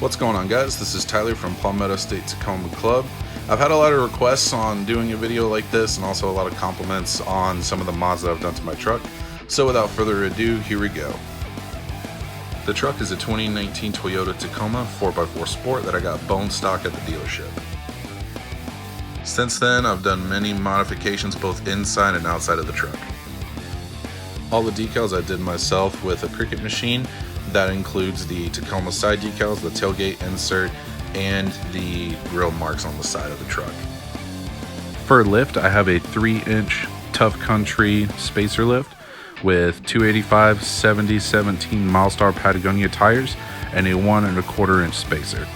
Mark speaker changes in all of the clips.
Speaker 1: What's going on, guys? This is Tyler from Palmetto State Tacoma Club. I've had a lot of requests on doing a video like this and also a lot of compliments on some of the mods that I've done to my truck. So without further ado, here we go. The truck is a 2019 Toyota Tacoma 4x4 Sport that I got bone stock at the dealership. Since then, I've done many modifications both inside and outside of the truck. All the decals I did myself with a Cricut machine. That includes the Tacoma side decals, the tailgate insert, and the grill marks on the side of the truck. For lift, I have a 3-inch Tough Country spacer lift with 285 70/17 Milestar Patagonia tires and a 1¼ inch spacer.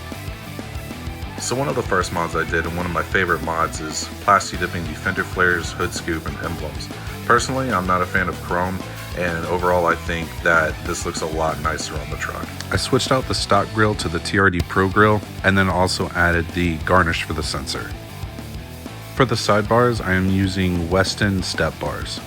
Speaker 1: So one of the first mods I did, and one of my favorite mods, is Plasti-Dipping the fender flares, hood scoop, and emblems. Personally, I'm not a fan of chrome, and overall I think that this looks a lot nicer on the truck. I switched out the stock grill to the TRD Pro grill, and then also added the garnish for the sensor. For the sidebars, I am using Weston step bars.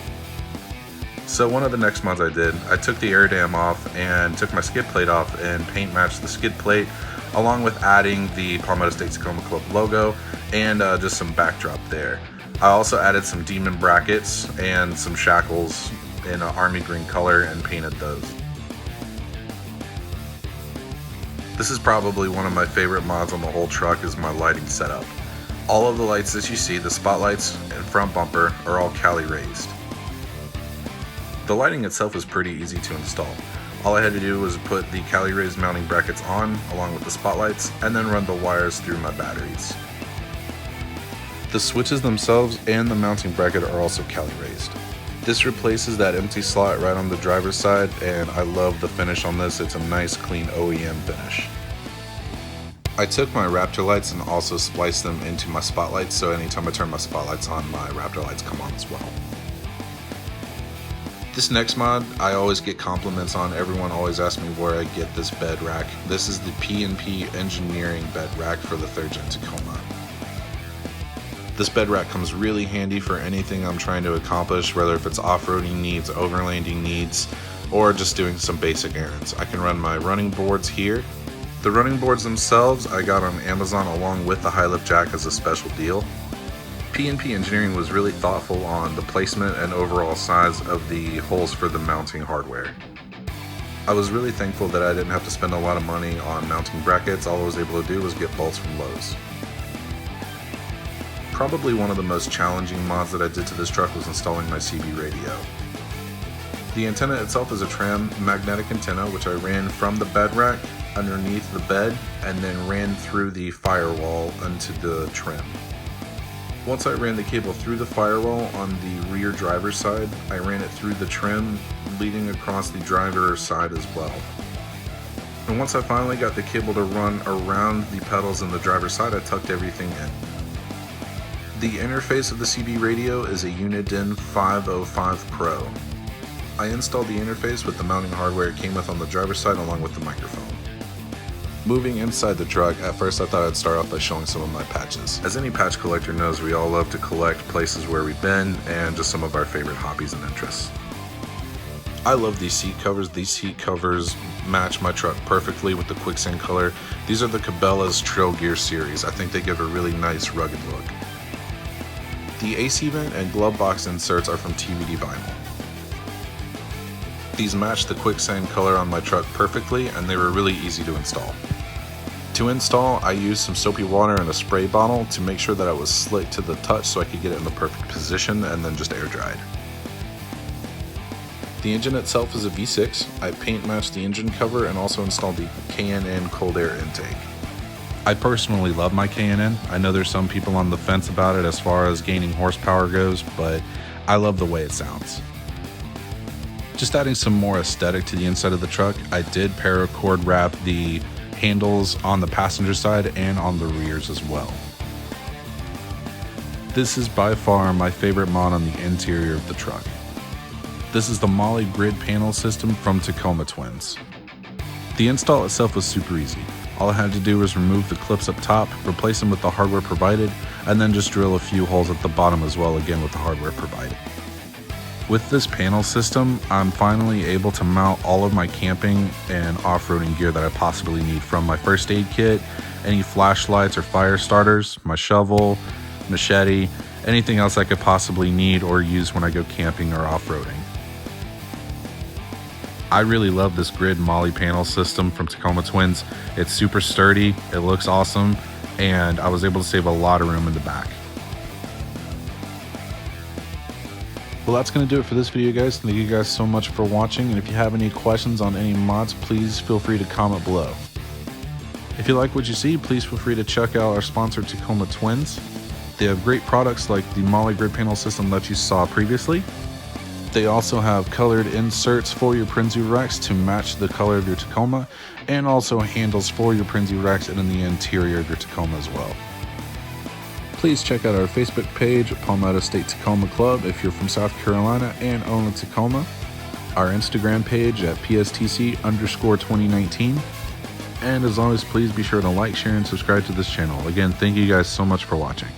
Speaker 1: So one of the next mods I did, I took the air dam off and took my skid plate off and paint matched the skid plate, along with adding the Palmetto State Tacoma Club logo and just some backdrop there. I also added some demon brackets and some shackles in an army green color and painted those. This is probably one of my favorite mods on the whole truck, is my lighting setup. All of the lights that you see, the spotlights and front bumper, are all Cali raised. The lighting itself is pretty easy to install. All I had to do was put the Cali raised mounting brackets on along with the spotlights and then run the wires through my batteries. The switches themselves and the mounting bracket are also Cali raised. This replaces that empty slot right on the driver's side, and I love the finish on this. It's a nice clean OEM finish. I took my Raptor lights and also spliced them into my spotlights, so anytime I turn my spotlights on, my Raptor lights come on as well. This next mod, I always get compliments on. Everyone always asks me where I get this bed rack. This is the P&P Engineering bed rack for the 3rd Gen Tacoma. This bed rack comes really handy for anything I'm trying to accomplish, whether if it's off-roading needs, overlanding needs, or just doing some basic errands. I can run my running boards here. The running boards themselves I got on Amazon along with the high lift jack as a special deal. P&P Engineering was really thoughtful on the placement and overall size of the holes for the mounting hardware. I was really thankful that I didn't have to spend a lot of money on mounting brackets. All I was able to do was get bolts from Lowe's. Probably one of the most challenging mods that I did to this truck was installing my CB radio. The antenna itself is a tram magnetic antenna, which I ran from the bed rack underneath the bed and then ran through the firewall onto the trim. Once I ran the cable through the firewall on the rear driver's side, I ran it through the trim leading across the driver's side as well. And once I finally got the cable to run around the pedals in the driver's side, I tucked everything in. The interface of the CB radio is a Uniden 505 Pro. I installed the interface with the mounting hardware it came with on the driver's side along with the microphone. Moving inside the truck, at first I thought I'd start off by showing some of my patches. As any patch collector knows, we all love to collect places where we've been and just some of our favorite hobbies and interests. I love these seat covers. These seat covers match my truck perfectly with the quicksand color. These are the Cabela's Trail Gear series. I think they give a really nice rugged look. The AC vent and glove box inserts are from TBD Vinyl. These match the quicksand color on my truck perfectly, and they were really easy to install. To install, I used some soapy water in a spray bottle to make sure that it was slick to the touch so I could get it in the perfect position, and then just air dried. The engine itself is a V6. I paint matched the engine cover and also installed the K&N cold air intake. I personally love my K&N. I know there's some people on the fence about it as far as gaining horsepower goes, but I love the way it sounds. Just adding some more aesthetic to the inside of the truck, I did paracord wrap the handles on the passenger side and on the rears as well. This is by far my favorite mod on the interior of the truck. This is the Molle grid panel system from Tacoma Twins. The install itself was super easy. All I had to do was remove the clips up top, replace them with the hardware provided, and then just drill a few holes at the bottom as well, again with the hardware provided. With this panel system, I'm finally able to mount all of my camping and off-roading gear that I possibly need, from my first aid kit, any flashlights or fire starters, my shovel, machete, anything else I could possibly need or use when I go camping or off-roading. I really love this grid Molle panel system from Tacoma Twins. It's super sturdy, it looks awesome, and I was able to save a lot of room in the back. Well, that's going to do it for this video, guys. Thank you guys so much for watching, and if you have any questions on any mods, please feel free to comment below. If you like what you see, please feel free to check out our sponsor, Tacoma Twins. They have great products like the Molle grid panel system that you saw previously. They also have colored inserts for your Prinzu racks to match the color of your Tacoma, and also handles for your Prinzu racks and in the interior of your Tacoma as well. Please check out our Facebook page, Palmetto State Tacoma Club, if you're from South Carolina and own a Tacoma. Our Instagram page at PSTC_2019. And as always, please be sure to like, share, and subscribe to this channel. Again, thank you guys so much for watching.